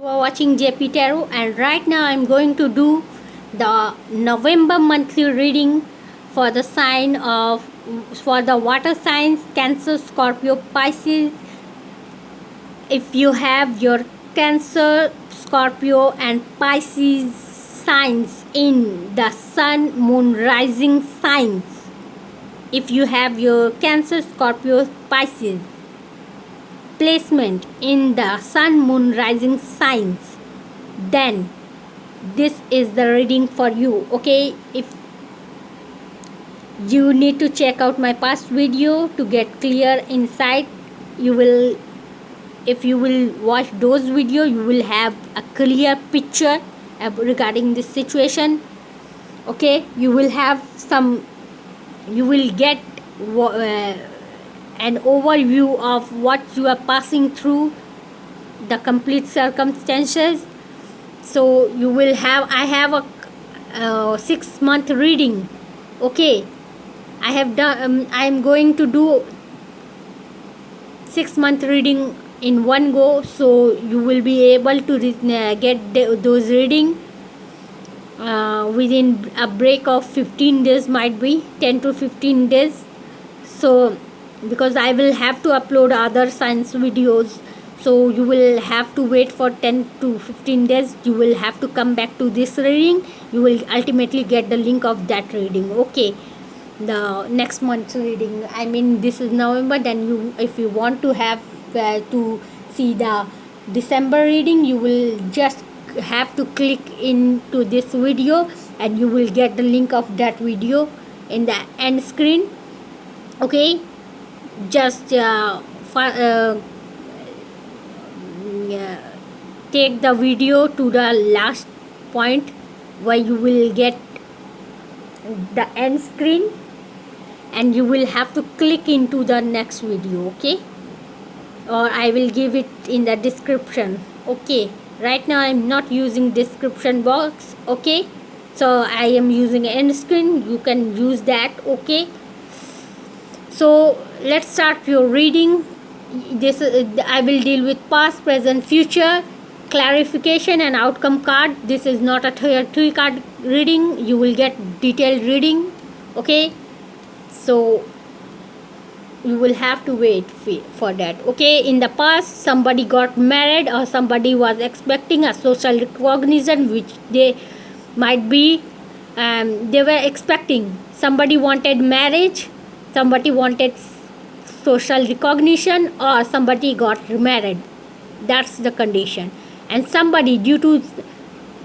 You are watching JP Tarot, and right now I'm going to do the November monthly reading for the water signs Cancer, Scorpio, Pisces. If you have your Cancer, Scorpio and Pisces signs in the Sun, Moon, Rising signs, if you have your Cancer, Scorpio, Pisces placement in the Sun, Moon, Rising signs, then this is the reading for you. Okay, if you need to check out my past video to get clear insight, if you will watch those videos, you will have a clear picture regarding this situation. Okay, you will get an overview of what you are passing through, the complete circumstances. So I have a 6-month reading. Okay, I'm going to do 6-month reading in one go, so you will be able to get those reading within a break of 15 days, might be 10 to 15 days. So because I will have to upload other science videos, so you will have to wait for 10 to 15 days. You will have to come back to this reading. You will ultimately get the link of that reading. Okay, the next month's reading, I mean this is November, then if you want to have to see the December reading, you will just have to click into this video and you will get the link of that video in the end screen. Okay, just take the video to the last point where you will get the end screen and you will have to click into the next video. Okay, or I will give it in the description. Okay, right now I'm not using description box. Okay, so I am using end screen. You can use that. Okay, so let's start your reading. This I will deal with past, present, future, clarification and outcome card. This is not a 3 card reading. You will get detailed reading. Okay, so you will have to wait for that. Okay, in the past somebody got married or somebody was expecting a social recognition, which they might be they were expecting. Somebody wanted marriage, somebody wanted social recognition, or somebody got married. That's the condition. And somebody, due to,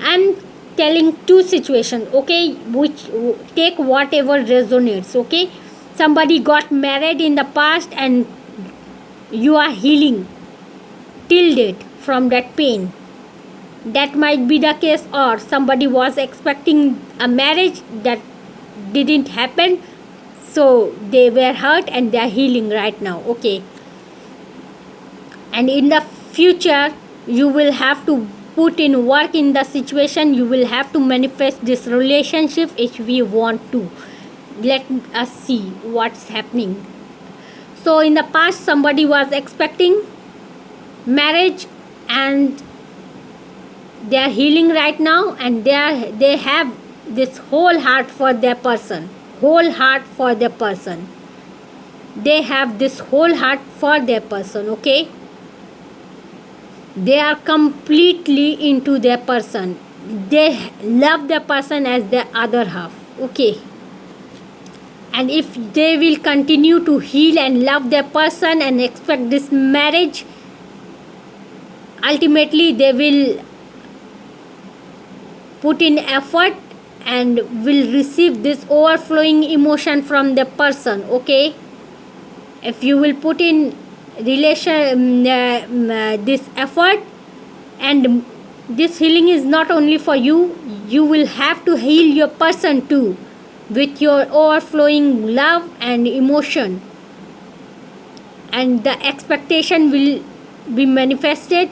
I'm telling 2 situations, okay, which take whatever resonates. Okay, somebody got married in the past and you are healing till date from that pain. That might be the case. Or somebody was expecting a marriage that didn't happen, so they were hurt and they are healing right now. Okay, and in the future you will have to put in work in the situation. You will have to manifest this relationship if we want to. Let us see what's happening. So in the past somebody was expecting marriage and they are healing right now, and they have this whole heart for their person. They have this whole heart for their person. Okay, they are completely into their person. They love their person as their other half. Okay, and if they will continue to heal and love their person and expect this marriage, ultimately they will put in effort and will receive this overflowing emotion from the person. Okay, if you will put in this effort, and this healing is not only for you, you will have to heal your person too with your overflowing love and emotion, and the expectation will be manifested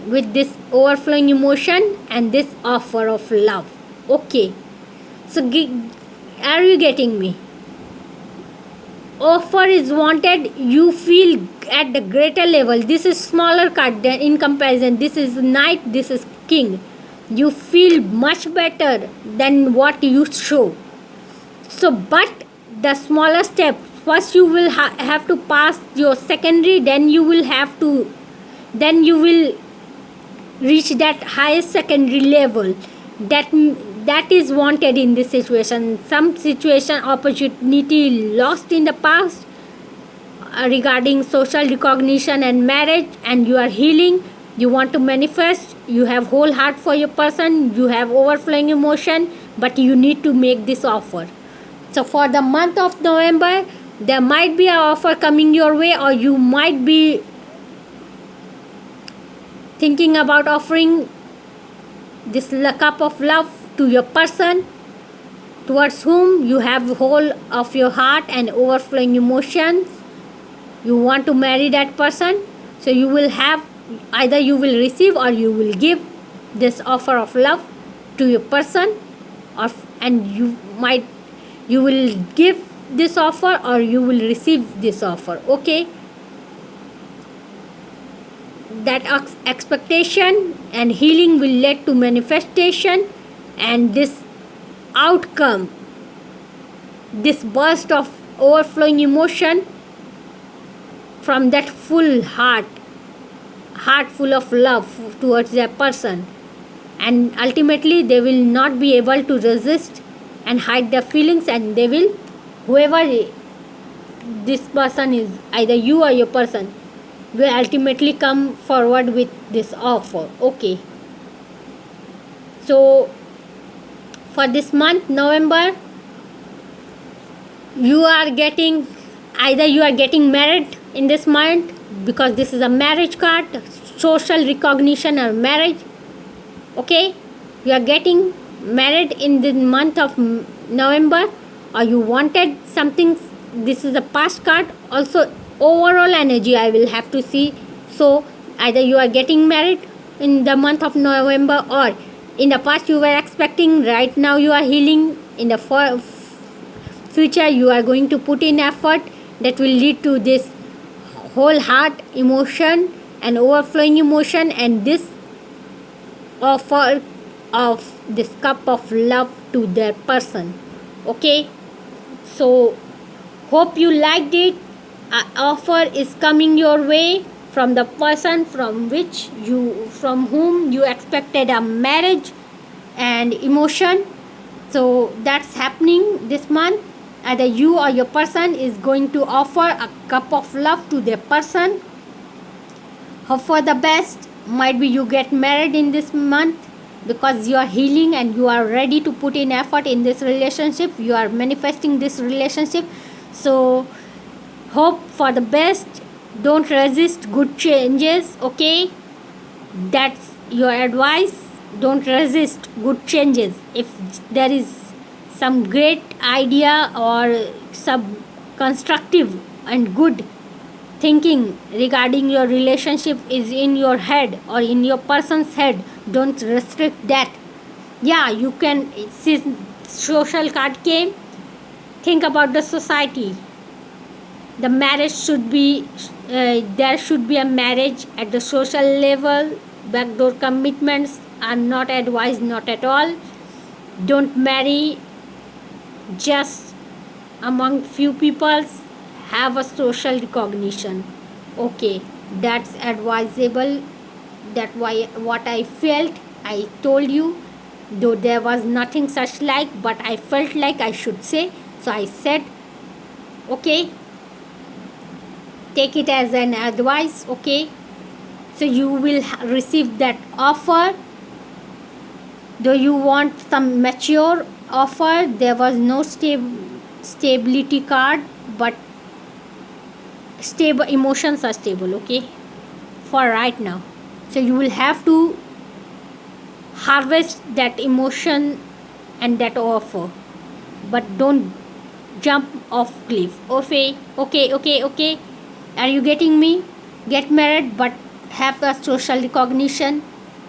with this overflowing emotion and this offer of love. Okay, so are you getting me? Offer is wanted. You feel at the greater level. This is smaller card than in comparison. This is knight, this is king. You feel much better than what you show. So but the smaller step, first you will have to pass your secondary, then you will reach that highest secondary level. That is wanted in this situation. Some situation opportunity lost in the past regarding social recognition and marriage, and you are healing. You want to manifest. You have whole heart for your person. You have overflowing emotion, but you need to make this offer. So for the month of November, there might be an offer coming your way, or you might be thinking about offering this cup of love to your person towards whom you have whole of your heart and overflowing emotions. You want to marry that person, so you will have, either you will receive or you will give this offer of love to your person, and you will give this offer or you will receive this offer. Okay, that expectation and healing will lead to manifestation, and this outcome, this burst of overflowing emotion from that full heart full of love towards that person, and ultimately they will not be able to resist and hide their feelings, and they will, whoever this person is, either you or your person, will ultimately come forward with this offer. Okay, so for this month November, you are getting, either you are getting married in this month, because this is a marriage card, social recognition or marriage. Okay, you are getting married in the month of November, or you wanted something. This is a past card. Also overall energy I will have to see. So either you are getting married in the month of November, or in the past you were expecting, right now you are healing. In the future you are going to put in effort that will lead to this whole heart emotion and overflowing emotion, and this offer of this cup of love to their person. Okay, so hope you liked it. An offer is coming your way from the person from whom you expected a marriage and emotion. So that's happening this month. Either you or your person is going to offer a cup of love to their person. Hope for the best. Might be you get married in this month, because you are healing and you are ready to put in effort in this relationship. You are manifesting this relationship. So hope for the best. Don't resist good changes. Okay, that's your advice. Don't resist good changes. If there is some great idea or some constructive and good thinking regarding your relationship is in your head or in your person's head, don't restrict that. Yeah, you can, since social card came, think about the society. The marriage should be, there should be a marriage at the social level. Backdoor commitments are not advised, not at all. Don't marry just among few people. Have a social recognition. Okay, that's advisable. That why what I felt, I told you, though there was nothing such like, but I felt like I should say, so I said. Okay, take it as an advice. Okay, so you will receive that offer. Though you want some mature offer, there was no stability card, but stable emotions are stable. Okay, for right now. So you will have to harvest that emotion and that offer, but don't jump off cliff. Okay, are you getting me? Get married, but have the social recognition,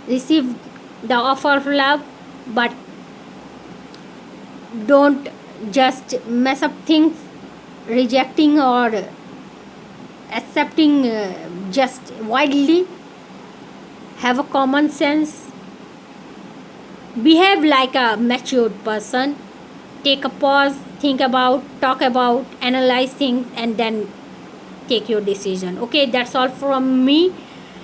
receive the offer of love, but don't just mess up things, rejecting or accepting just widely. Have a common sense. Behave like a matured person. Take a pause, think about, talk about, analyze things, and then take your decision. Okay, that's all from me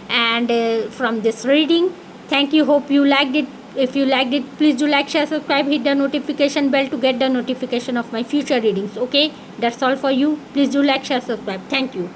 and from this reading. Thank you. Hope you liked it. If you liked it, please do like, share, subscribe, hit the notification bell to get the notification of my future readings. Okay, that's all for you. Please do like, share, subscribe. Thank you.